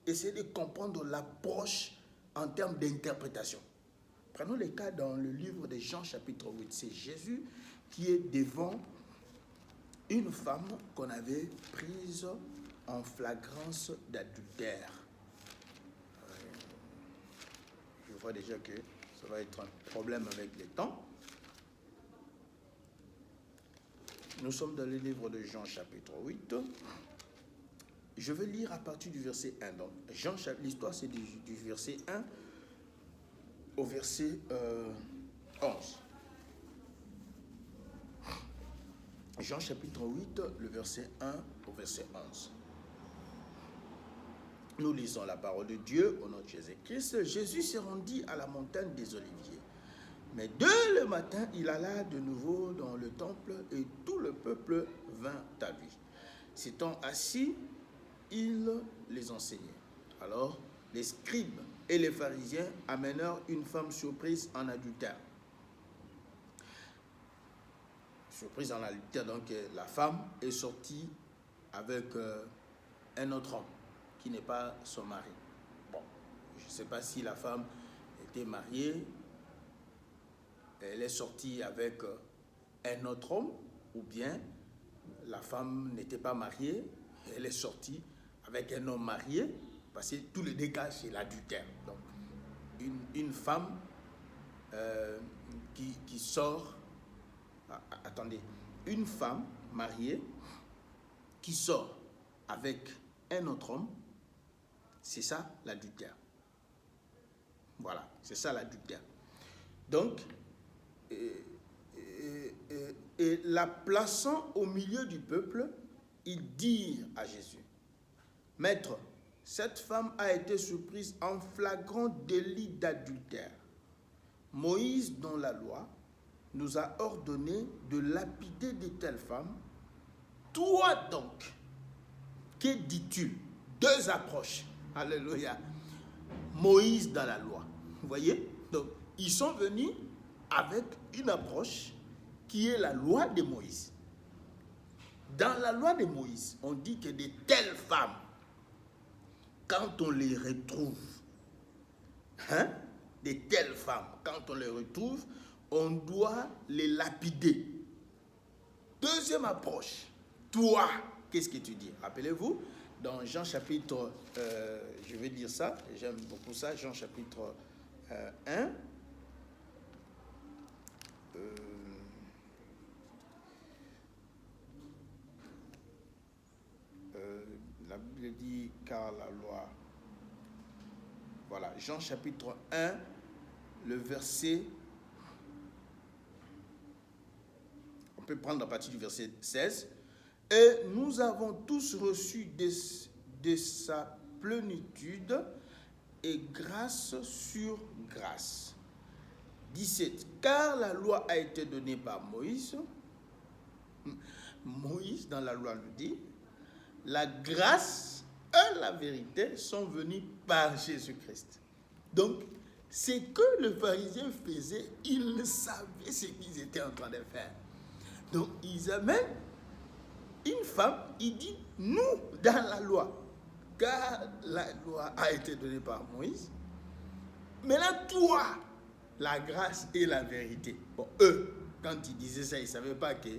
essayer de comprendre l'approche en termes d'interprétation. Prenons le cas dans le livre de Jean chapitre 8. C'est Jésus qui est devant une femme qu'on avait prise en flagrance d'adultère. Je vois déjà que ça va être un problème avec le temps. Nous sommes dans le livre de Jean chapitre 8. Je vais lire à partir du verset 1. Donc, l'histoire c'est du verset 1 au verset 11. Jean chapitre 8, le verset 1 au verset 11. Nous lisons la parole de Dieu au nom de Jésus-Christ. Jésus se rendit à la montagne des Oliviers. Mais dès le matin, il alla de nouveau dans le temple et tout le peuple vint à lui. S'étant assis, il les enseignait. Alors, les scribes et les pharisiens amenèrent une femme surprise en adultère. Surprise en adultère, donc la femme est sortie avec un autre homme qui n'est pas son mari. Bon, je ne sais pas si la femme était mariée, elle est sortie avec un autre homme, ou bien la femme n'était pas mariée, elle est sortie avec un homme marié, parce que tous les deux cas, c'est l'adultère. Donc, une femme qui sort, attendez, une femme mariée qui sort avec un autre homme, c'est ça l'adultère. Voilà, c'est ça l'adultère. Donc, et la plaçant au milieu du peuple, ils dirent à Jésus, « Maître, cette femme a été surprise en flagrant délit d'adultère. Moïse, dans la loi, nous a ordonné de lapider de telles femmes. Toi donc, que dis-tu » Deux approches. Alléluia. Moïse dans la loi. Vous voyez? Donc, ils sont venus avec une approche qui est la loi de Moïse. Dans la loi de Moïse, on dit que de telles femmes, quand on les retrouve, de telles femmes, quand on les retrouve, on doit les lapider. Deuxième approche, toi, qu'est-ce que tu dis? Rappelez-vous, dans Jean chapitre, je vais dire ça, j'aime beaucoup ça, Jean chapitre 1, la Bible dit, car la loi, voilà, Jean chapitre 1, le verset, on peut prendre à partir du verset 16, « Et nous avons tous reçu de sa plénitude et grâce sur grâce. » 17. « Car la loi a été donnée par Moïse. » Moïse, dans la loi, nous dit, « La grâce et la vérité sont venues par Jésus-Christ. » Donc, c'est que le pharisien faisait, il savait ce qu'ils étaient en train de faire. Donc, ils amènent une femme, il dit, nous, dans la loi, car la loi a été donnée par Moïse, mais là, toi, la grâce et la vérité. Bon, eux, quand ils disaient ça, ils ne savaient pas que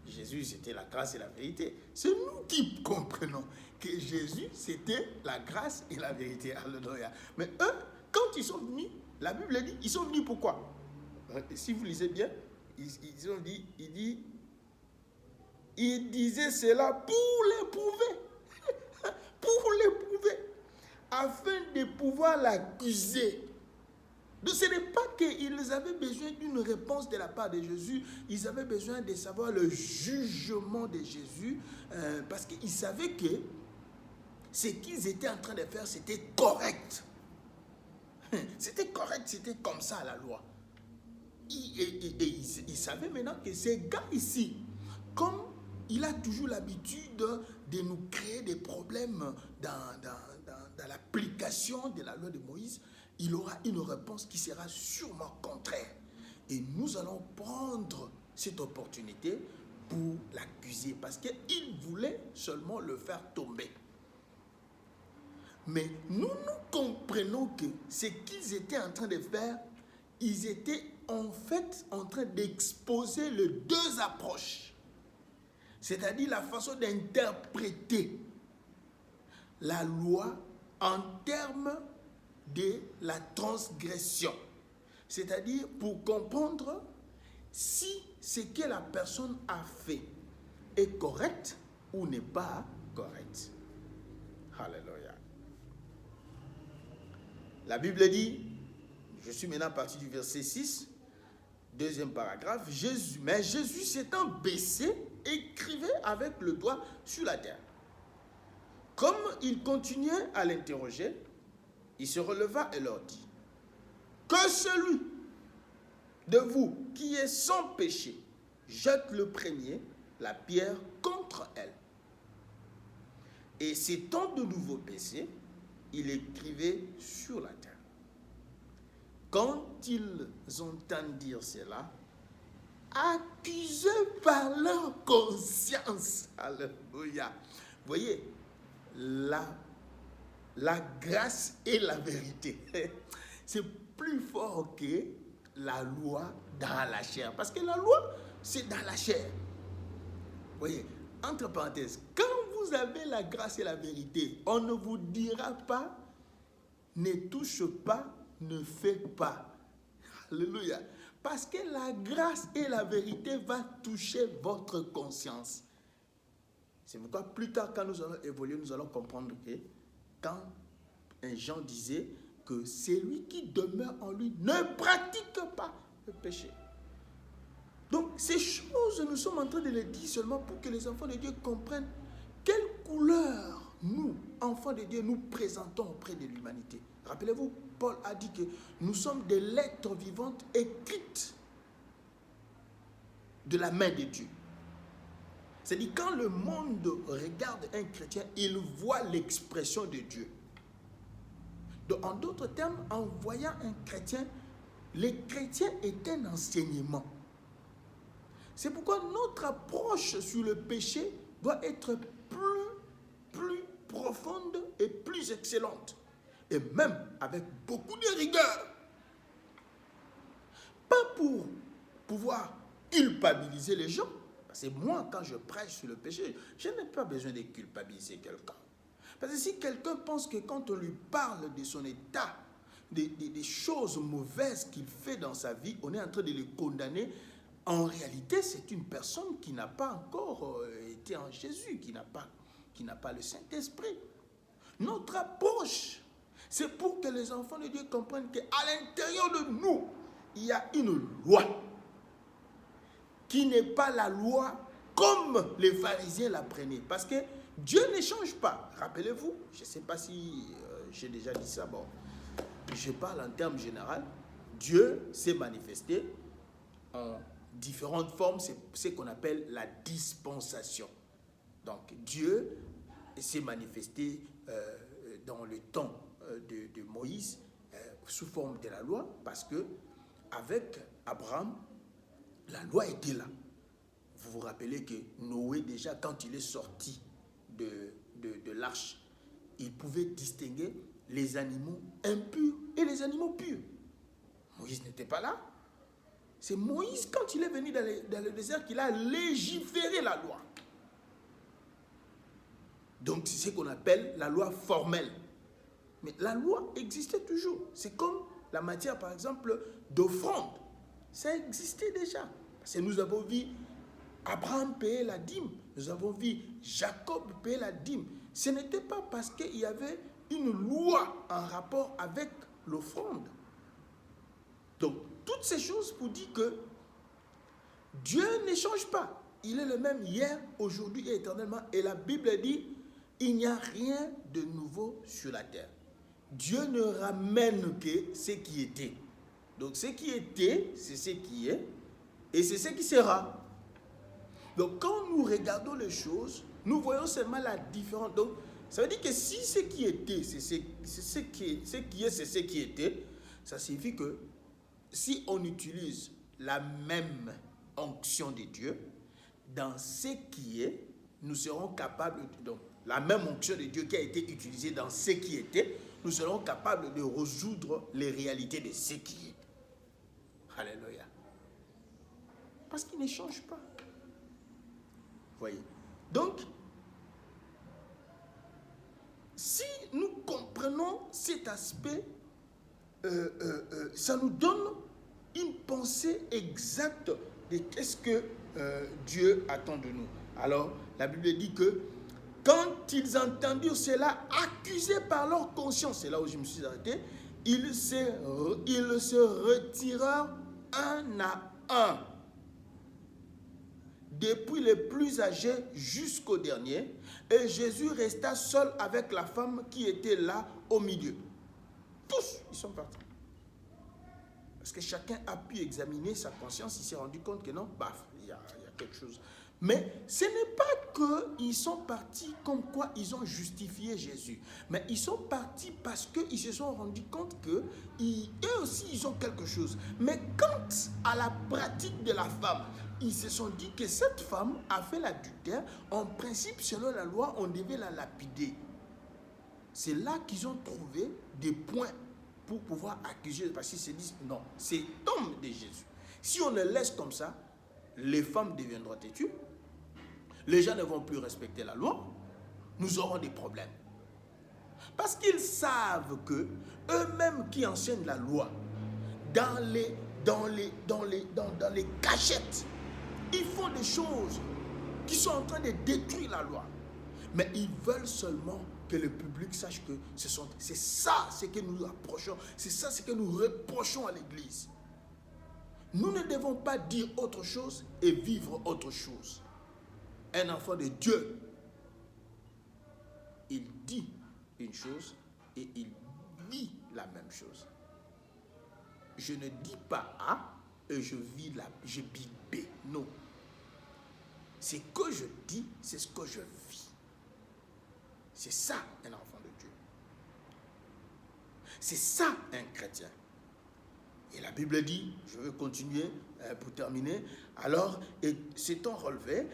Jésus, c'était la grâce et la vérité. C'est nous qui comprenons que Jésus, c'était la grâce et la vérité. Alléluia. Mais eux, quand ils sont venus, la Bible dit, ils sont venus pourquoi? Si vous lisez bien, ils ont dit, il disait cela pour l'éprouver. Pour l'éprouver. Afin de pouvoir l'accuser. Donc ce n'est pas qu'ils avaient besoin d'une réponse de la part de Jésus. Ils avaient besoin de savoir le jugement de Jésus. Parce qu'ils savaient que ce qu'ils étaient en train de faire, c'était correct. C'était correct, c'était comme ça la loi. Ils savaient maintenant que ces gars ici, comme il a toujours l'habitude de nous créer des problèmes dans l'application de la loi de Moïse, il aura une réponse qui sera sûrement contraire. Et nous allons prendre cette opportunité pour l'accuser parce qu'il voulait seulement le faire tomber. Mais nous comprenons que ce qu'ils étaient en train de faire, ils étaient en fait en train d'exposer les deux approches. C'est-à-dire la façon d'interpréter la loi en termes de la transgression. C'est-à-dire pour comprendre si ce que la personne a fait est correct ou n'est pas correct. Alléluia. La Bible dit, je suis maintenant parti du verset 6, deuxième paragraphe, mais Jésus s'étant baissé, écrivait avec le doigt sur la terre. Comme il continuait à l'interroger, il se releva et leur dit, que celui de vous qui est sans péché jette le premier la pierre contre elle. Et s'étant de nouveau baissé, il écrivait sur la terre. Quand ils entendirent cela, accusés par leur conscience, alléluia. Vous voyez, la grâce et la vérité, c'est plus fort que la loi dans la chair. Parce que la loi, c'est dans la chair. Vous voyez, entre parenthèses, quand vous avez la grâce et la vérité, on ne vous dira pas, ne touche pas, ne fais pas. Alléluia. Parce que la grâce et la vérité vont toucher votre conscience. C'est pourquoi plus tard, quand nous allons évoluer, nous allons comprendre que quand un Jean disait que celui qui demeure en lui ne pratique pas le péché. Donc ces choses, nous sommes en train de les dire seulement pour que les enfants de Dieu comprennent couleur, nous, enfants de Dieu, nous présentons auprès de l'humanité? Rappelez-vous, Paul a dit que nous sommes des lettres vivantes écrites de la main de Dieu. C'est-à-dire, quand le monde regarde un chrétien, il voit l'expression de Dieu. Donc, en d'autres termes, en voyant un chrétien, le chrétien est un enseignement. C'est pourquoi notre approche sur le péché doit être plus profonde et plus excellente. Et même avec beaucoup de rigueur. Pas pour pouvoir culpabiliser les gens. Parce que moi, quand je prêche sur le péché, je n'ai pas besoin de culpabiliser quelqu'un. Parce que si quelqu'un pense que quand on lui parle de son état, des choses mauvaises qu'il fait dans sa vie, on est en train de le condamner. En réalité, c'est une personne qui n'a pas encore été en Jésus, qui n'a pas le Saint-Esprit. Notre approche, c'est pour que les enfants de Dieu comprennent qu'à l'intérieur de nous, il y a une loi qui n'est pas la loi comme les pharisiens la prenaient. Parce que Dieu ne change pas. Rappelez-vous, je ne sais pas si j'ai déjà dit ça, bon, je parle en termes généraux. Dieu s'est manifesté en différentes formes, c'est ce qu'on appelle la dispensation. Donc Dieu s'est manifesté dans le temps de Moïse sous forme de la loi, parce que avec Abraham, la loi était là. Vous vous rappelez que Noé, déjà, quand il est sorti de l'arche, il pouvait distinguer les animaux impurs et les animaux purs. Moïse n'était pas là. C'est Moïse, quand il est venu dans le désert, qu'il a légiféré la loi. Donc, c'est ce qu'on appelle la loi formelle. Mais la loi existait toujours. C'est comme la matière, par exemple, d'offrande. Ça existait déjà. Parce que nous avons vu Abraham payer la dîme. Nous avons vu Jacob payer la dîme. Ce n'était pas parce qu'il y avait une loi en rapport avec l'offrande. Donc, toutes ces choses pour dire que Dieu ne change pas. Il est le même hier, aujourd'hui et éternellement. Et la Bible dit, il n'y a rien de nouveau sur la terre. Dieu ne ramène que ce qui était. Donc, ce qui était, c'est ce qui est. Et c'est ce qui sera. Donc, quand nous regardons les choses, nous voyons seulement la différence. Donc, ça veut dire que si ce qui était, c'est ce qui était, ça signifie que si on utilise la même onction de Dieu, dans ce qui est, nous serons capables, donc la même onction de Dieu qui a été utilisée dans ce qui était, nous serons capables de résoudre les réalités de ce qui est. Alléluia. Parce qu'il ne change pas. Voyez. Donc, si nous comprenons cet aspect, ça nous donne une pensée exacte de qu'est-ce que Dieu attend de nous. Alors, la Bible dit que quand ils entendirent cela, accusés par leur conscience, c'est là où je me suis arrêté, ils se retirèrent un à un, depuis les plus âgés jusqu'au dernier, et Jésus resta seul avec la femme qui était là au milieu. Tous, ils sont partis. Parce que chacun a pu examiner sa conscience, il s'est rendu compte que non, baf, il y a quelque chose. Mais ce n'est pas qu'ils sont partis comme quoi ils ont justifié Jésus. Mais ils sont partis parce qu'ils se sont rendus compte qu'eux aussi, ils ont quelque chose. Mais quant à la pratique de la femme, ils se sont dit que cette femme a fait l'adultère. En principe, selon la loi, on devait la lapider. C'est là qu'ils ont trouvé des points pour pouvoir accuser. Parce qu'ils se disent, non, c'est homme de Jésus. Si on le laisse comme ça, les femmes deviendront têtues. Les gens ne vont plus respecter la loi. Nous aurons des problèmes. Parce qu'ils savent que eux-mêmes qui enseignent la loi, dans les cachettes, ils font des choses qui sont en train de détruire la loi. Mais ils veulent seulement que le public sache que c'est ça ce que nous approchons, c'est ça ce que nous reprochons à l'Église. Nous ne devons pas dire autre chose et vivre autre chose. Un enfant de Dieu il dit une chose et il vit la même chose. Je ne dis pas A et je vis B. Non. Ce que je dis, c'est ce que je vis. C'est ça un enfant de Dieu. C'est ça un chrétien. Et la Bible dit, je vais continuer pour terminer, alors, et s'étant relevé,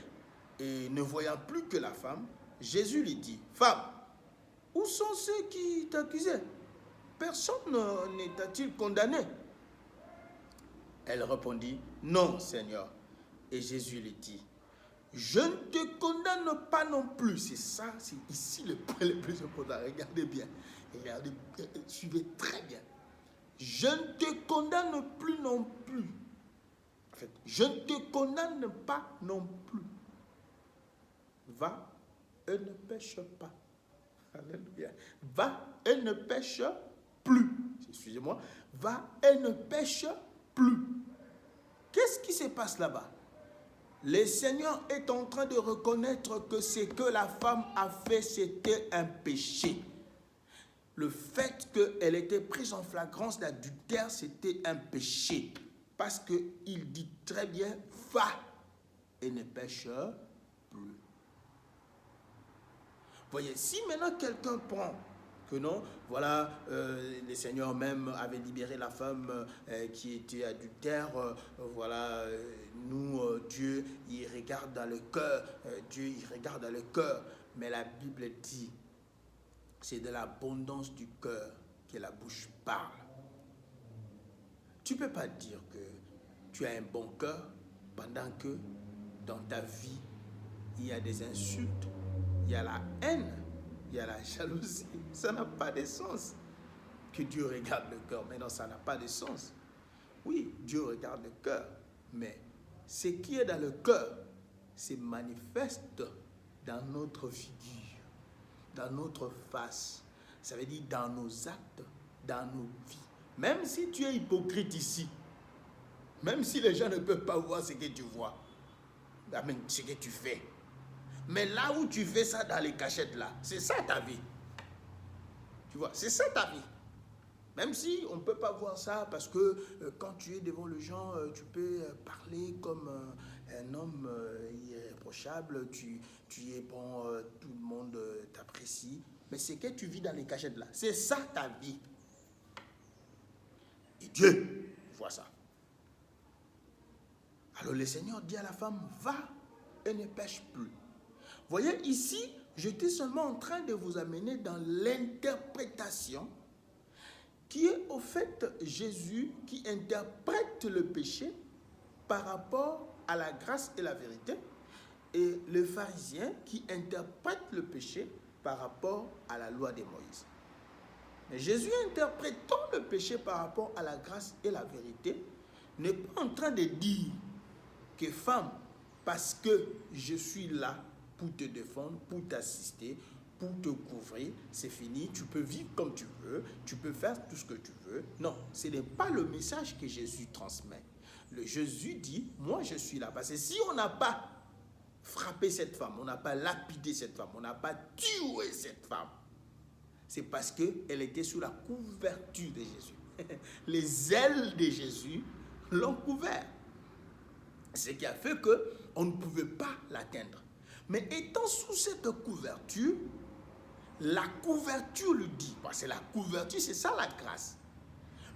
et ne voyant plus que la femme, Jésus lui dit, femme, où sont ceux qui t'accusaient? Personne n'est-il condamné? Elle répondit, non, Seigneur. Et Jésus lui dit, je ne te condamne pas non plus. C'est ça, c'est ici le point le plus important. Regardez bien. Regardez, suivez très bien. Je ne te condamne plus non plus. En fait, je ne te condamne pas non plus. Va et ne pêche pas. Alléluia. Va et ne pêche plus. Excusez-moi. Va et ne pêche plus. Qu'est-ce qui se passe là-bas? Le Seigneur est en train de reconnaître que ce que la femme a fait, c'était un péché. Le fait qu'elle était prise en flagrance d'adultère, c'était un péché. Parce qu'il dit très bien, va et ne pêche plus. Voyez, si maintenant quelqu'un prend que non, voilà, le Seigneur même avait libéré la femme qui était adultère, voilà, nous, Dieu, il regarde dans le cœur, Dieu, il regarde dans le cœur, mais la Bible dit, c'est de l'abondance du cœur que la bouche parle. Tu ne peux pas dire que tu as un bon cœur pendant que dans ta vie, il y a des insultes, il y a la haine, il y a la jalousie. Ça n'a pas de sens. Que Dieu regarde le cœur, mais non, ça n'a pas de sens. Oui, Dieu regarde le cœur, mais ce qui est dans le cœur, c'est manifeste dans notre figure, dans notre face. Ça veut dire dans nos actes, dans nos vies. Même si tu es hypocrite ici, même si les gens ne peuvent pas voir ce que tu vois, ce que tu fais. Mais là où tu fais ça dans les cachettes là, c'est ça ta vie. Tu vois, c'est ça ta vie. Même si on ne peut pas voir ça parce que quand tu es devant les gens, tu peux parler comme un homme irréprochable, tu es bon, tout le monde t'apprécie. Mais c'est que tu vis dans les cachettes là, c'est ça ta vie. Et Dieu voit ça. Alors le Seigneur dit à la femme, va et ne pêche plus. Voyez, ici, j'étais seulement en train de vous amener dans l'interprétation qui est au fait Jésus qui interprète le péché par rapport à la grâce et la vérité, et le pharisien qui interprète le péché par rapport à la loi de Moïse. Mais Jésus, interprétant le péché par rapport à la grâce et la vérité, n'est pas en train de dire que femme, parce que je suis là pour te défendre, pour t'assister, pour te couvrir, c'est fini, tu peux vivre comme tu veux, tu peux faire tout ce que tu veux. Non, ce n'est pas le message que Jésus transmet. Jésus dit, moi je suis là. Parce que si on n'a pas frappé cette femme, on n'a pas lapidé cette femme, on n'a pas tué cette femme, c'est parce qu'elle était sous la couverture de Jésus. Les ailes de Jésus l'ont couvert. Ce qui a fait qu'on ne pouvait pas l'atteindre. Mais étant sous cette couverture, la couverture lui dit, parce que la couverture, c'est ça la grâce.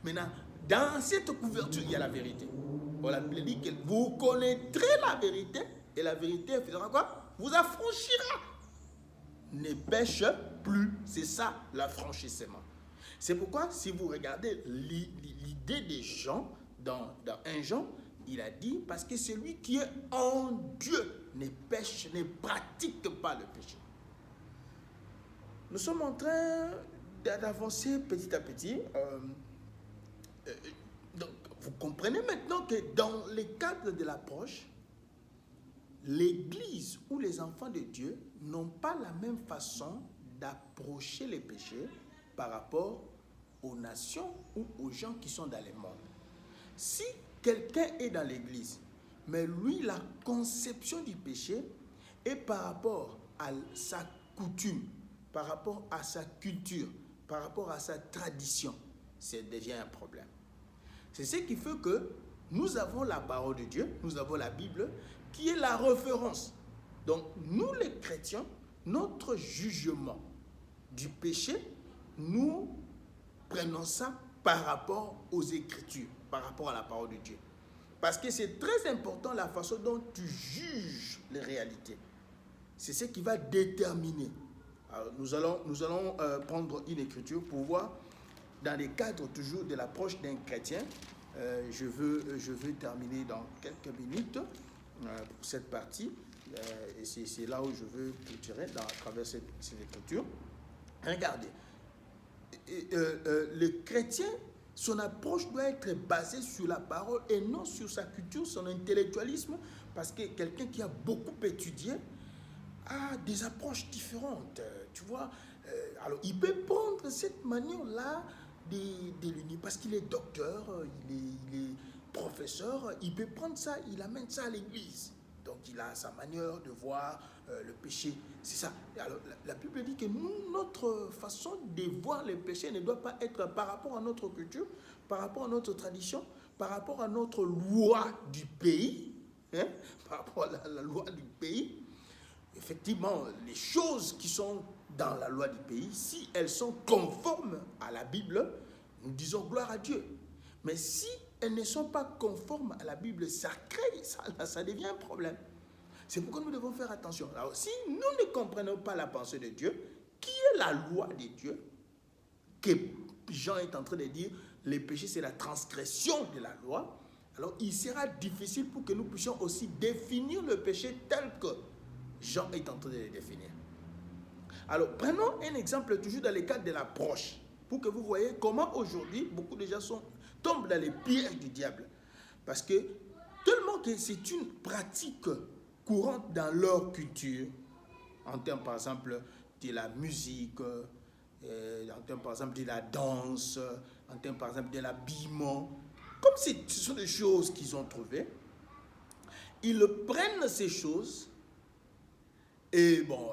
Maintenant, dans cette couverture, il y a la vérité. Bon, la Bible dit que vous connaîtrez la vérité, et la vérité fera quoi? Vous affranchira. Ne pêche plus, c'est ça l'affranchissement. C'est pourquoi, si vous regardez l'idée des gens, dans 1 Jean, il a dit, parce que celui qui est en Dieu ne pêche, ne pratique pas le péché. Nous sommes en train d'avancer petit à petit. Donc, vous comprenez maintenant que dans le cadre de l'approche, l'Église ou les enfants de Dieu n'ont pas la même façon d'approcher les péchés par rapport aux nations ou aux gens qui sont dans le monde. Si quelqu'un est dans l'Église, mais lui, la conception du péché est par rapport à sa coutume, par rapport à sa culture, par rapport à sa tradition, ça devient un problème. C'est ce qui fait que nous avons la parole de Dieu, nous avons la Bible, qui est la référence. Donc, nous les chrétiens, notre jugement du péché, nous prenons ça par rapport aux Écritures, par rapport à la parole de Dieu. Parce que c'est très important la façon dont tu juges les réalités. C'est ce qui va déterminer. Alors, nous allons prendre une écriture pour voir, dans le cadre toujours de l'approche d'un chrétien. Je veux terminer dans quelques minutes pour cette partie. Et c'est là où je veux clôturer à travers cette écriture. Regardez, le chrétien, son approche doit être basée sur la parole et non sur sa culture, son intellectualisme, parce que quelqu'un qui a beaucoup étudié a des approches différentes, tu vois. Alors, il peut prendre cette manière-là de l'unir, parce qu'il est docteur, il est professeur, il peut prendre ça, il amène ça à l'église. Donc, il a sa manière de voir le péché. C'est ça. Alors, la Bible dit que nous, notre façon de voir le péché ne doit pas être par rapport à notre culture, par rapport à notre tradition, par rapport à notre loi du pays, hein, par rapport à la loi du pays. Effectivement, les choses qui sont dans la loi du pays, si elles sont conformes à la Bible, nous disons gloire à Dieu. Mais si elles ne sont pas conformes à la Bible sacrée, ça devient un problème. C'est pourquoi nous devons faire attention. Alors, si nous ne comprenons pas la pensée de Dieu, qui est la loi de Dieu, que Jean est en train de dire, le péché c'est la transgression de la loi, alors il sera difficile pour que nous puissions aussi définir le péché tel que Jean est en train de le définir. Alors, prenons un exemple toujours dans le cadre de l'approche, pour que vous voyez comment aujourd'hui, beaucoup de gens tombent dans les pièges du diable. Parce que tellement que c'est une pratique courante dans leur culture, en termes par exemple de la musique, en termes par exemple de la danse, en termes par exemple de l'habillement, comme ce sont des choses qu'ils ont trouvées, ils prennent ces choses. Et bon,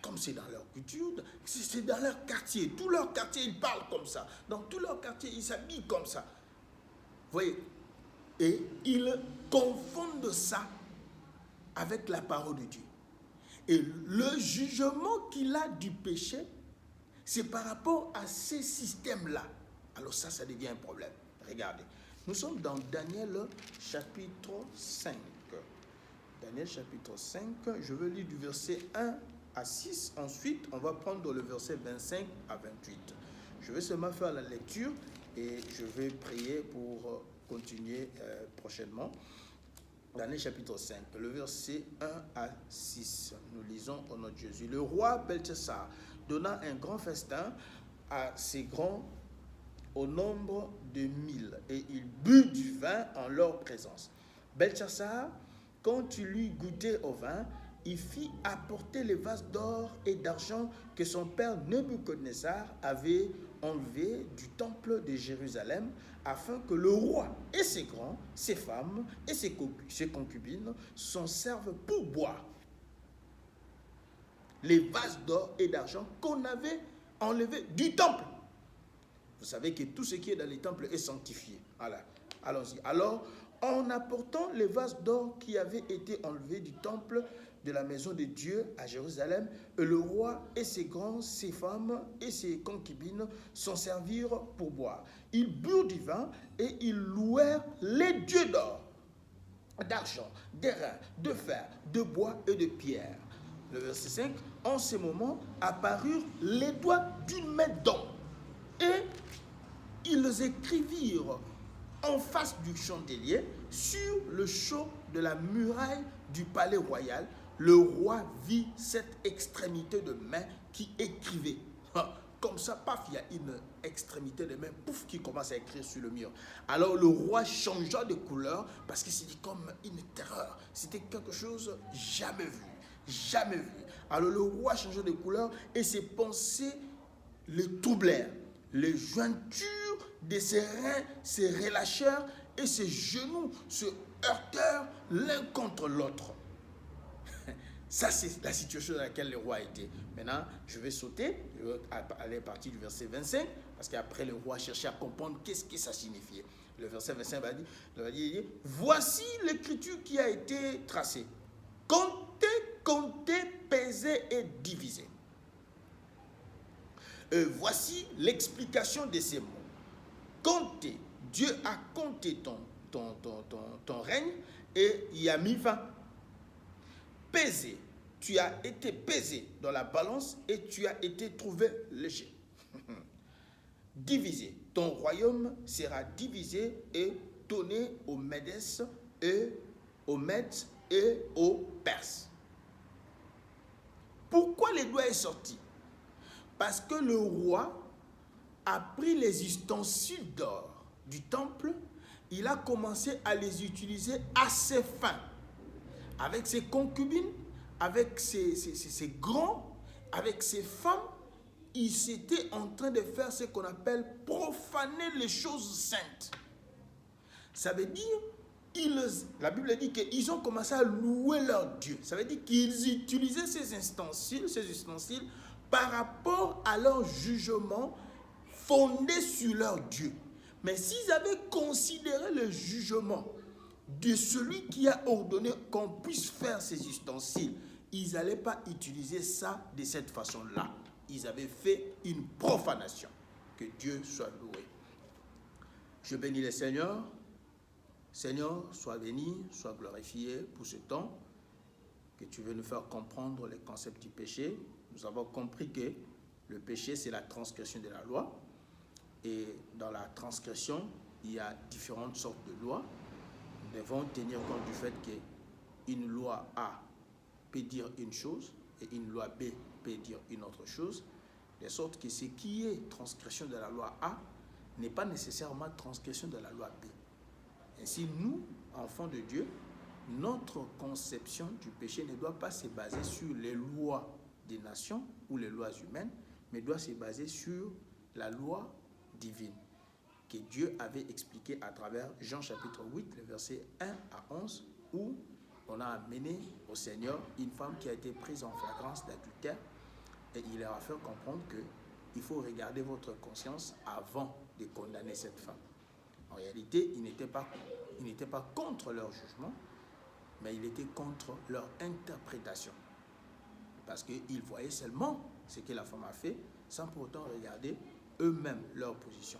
comme c'est dans leur culture, c'est dans leur quartier. Tout leur quartier, ils parlent comme ça. Dans tout leur quartier, ils s'habillent comme ça. Vous voyez? Et ils confondent ça avec la parole de Dieu. Et le jugement qu'il a du péché, c'est par rapport à ces systèmes-là. Alors ça devient un problème. Regardez. Nous sommes dans Daniel chapitre 5. Daniel chapitre 5, je veux lire du verset 1 à 6. Ensuite, on va prendre le verset 25 à 28. Je vais seulement faire la lecture et je vais prier pour continuer prochainement. Daniel chapitre 5, le verset 1 à 6. Nous lisons au nom de Jésus. Le roi Belteshazzar donna un grand festin à ses grands au nombre de 1000 et il but du vin en leur présence. Belteshazzar, quand il eut goûté au vin, il fit apporter les vases d'or et d'argent que son père Nebuchadnezzar avait enlevés du temple de Jérusalem, afin que le roi et ses grands, ses femmes et ses concubines s'en servent pour boire. Les vases d'or et d'argent qu'on avait enlevés du temple. Vous savez que tout ce qui est dans les temples est sanctifié. Voilà. Allons-y. Alors, en apportant les vases d'or qui avaient été enlevés du temple de la maison de Dieu à Jérusalem, le roi et ses grands, ses femmes et ses concubines s'en servirent pour boire. Ils burent du vin et ils louèrent les dieux d'or, d'argent, d'airain, de fer, de bois et de pierre. Le verset 5, en ce moment apparurent les doigts d'une main d'homme et ils écrivirent en face du chandelier, sur le sceau de la muraille du palais royal. Le roi vit cette extrémité de main qui écrivait. Comme ça, paf, il y a une extrémité de main, pouf, qui commence à écrire sur le mur. Alors le roi changea de couleur parce que c'était comme une terreur. C'était quelque chose jamais vu, jamais vu. Alors le roi changea de couleur et ses pensées le troublèrent. Les jointures de ses reins se relâchèrent et ses genoux se heurtèrent l'un contre l'autre. Ça, c'est la situation dans laquelle le roi était. Maintenant, je vais sauter, je vais aller à partir du verset 25, parce qu'après, le roi cherchait à comprendre qu'est-ce que ça signifiait. Le verset 25 va dire, voici l'écriture qui a été tracée. Comptez, comptez, pesez et divisez. Voici l'explication de ces mots. Comptez, Dieu a compté ton règne et y a mis 20. Pesé, tu as été pesé dans la balance et tu as été trouvé léger. Divisé, ton royaume sera divisé et donné aux Médès et aux Mèdes et aux Perses. Pourquoi les doigts est sorti? Parce que le roi a pris les ustensiles d'or du temple, il a commencé à les utiliser à ses fins. Avec ses concubines, avec ses grands, avec ses femmes, il s'était en train de faire ce qu'on appelle profaner les choses saintes. Ça veut dire, la Bible dit qu'ils ont commencé à louer leur Dieu. Ça veut dire qu'ils utilisaient ces ustensiles par rapport à leur jugement fondé sur leur Dieu. Mais s'ils avaient considéré le jugement de celui qui a ordonné qu'on puisse faire ces ustensiles, ils n'allaient pas utiliser ça de cette façon-là. Ils avaient fait une profanation. Que Dieu soit loué. Je bénis le Seigneur. Seigneur, sois béni, sois glorifié pour ce temps que tu veux nous faire comprendre les concepts du péché. Nous avons compris que le péché, c'est la transgression de la loi. Et dans la transgression, il y a différentes sortes de lois. Nous devons tenir compte du fait qu'une loi A peut dire une chose et une loi B peut dire une autre chose, de sorte que ce qui est transgression de la loi A n'est pas nécessairement transgression de la loi B. Ainsi, nous, enfants de Dieu, notre conception du péché ne doit pas se baser sur les lois des nations ou les lois humaines, mais doit se baser sur la loi divine que Dieu avait expliqué à travers Jean chapitre 8, les versets 1 à 11, où on a amené au Seigneur une femme qui a été prise en flagrance d'adultère et il leur a fait comprendre qu'il faut regarder votre conscience avant de condamner cette femme. En réalité, il n'était pas contre leur jugement, mais il était contre leur interprétation. Parce qu'ils voyaient seulement ce que la femme a fait sans pour autant regarder eux-mêmes leur position.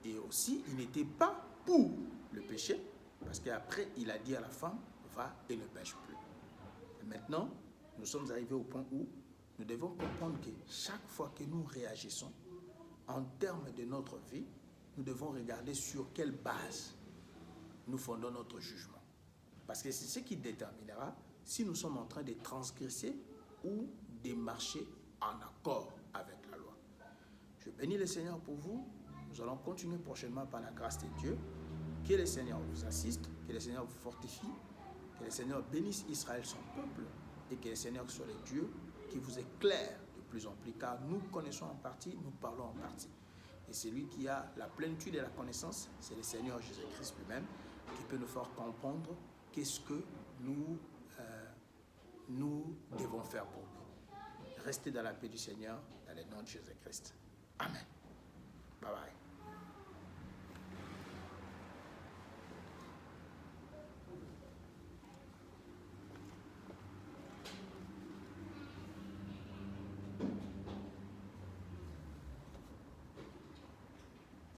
Et aussi, il n'était pas pour le péché, parce qu'après, il a dit à la femme, va et ne pêche plus. Et maintenant, nous sommes arrivés au point où nous devons comprendre que chaque fois que nous réagissons, en termes de notre vie, nous devons regarder sur quelle base nous fondons notre jugement. Parce que c'est ce qui déterminera si nous sommes en train de transgresser ou de marcher en accord avec la loi. Je bénis le Seigneur pour vous. Nous allons continuer prochainement par la grâce de Dieu. Que le Seigneur vous assiste, que le Seigneur vous fortifie, que le Seigneur bénisse Israël, son peuple, et que le Seigneur soit le Dieu qui vous éclaire de plus en plus, car nous connaissons en partie, nous parlons en partie. Et celui qui a la plénitude de la connaissance, c'est le Seigneur Jésus-Christ lui-même, qui peut nous faire comprendre qu'est-ce que nous devons faire pour nous. Restez dans la paix du Seigneur, dans le nom de Jésus-Christ. Amen. Bye bye.